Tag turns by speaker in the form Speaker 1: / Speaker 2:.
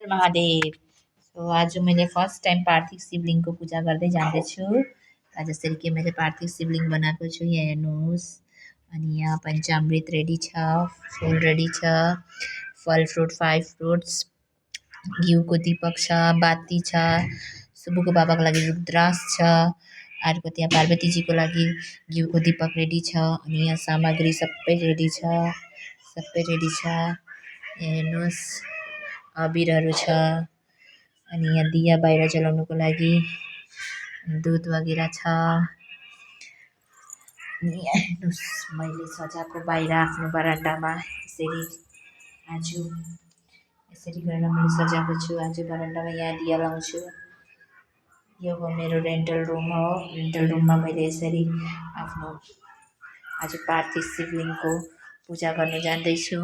Speaker 1: Mahadev. So आज मैले first time पार्थिव शिवलिङ्गको पूजा गर्दै जाँदैछु। जसरी कि मैले पार्थिव शिवलिङ्ग बनाएको छु, यहाँ हेर्नुहोस्। अनि यहाँ पञ्चामृत रेडी छ, फुल रेडी छ, फल फ्रुट 5 फ्रुट्स, घिउको दीपक छ, बाती छ, सुबुको बाबाको लागि रुद्राक्ष छ, अर्को त्यहाँ पार्वतीजीको लागि घिउको दीपक रेडी छ। अनि यहाँ सामग्री सबै रेडी छ, सबै रेडी छ। हेर्नुहोस्, अबिरहरू छ। अनि यहाँ दिया बाहिर जलाउनुको लागि दुध वगेरा छ। अनि यहाँ हेर्नुहोस्, मैले सजाएको बाहिर आफ्नो बरन्डामा यसरी गरेर मैले सजाएको छु। आज बरन्डामा यहाँ दिया लाउँछु। यो हो मेरो रेन्टल रुम हो। रेन्टल रुममा मैले यसरी आफ्नो आज पार्थिव शिवलिङ्गको पूजा गर्न जाँदैछु।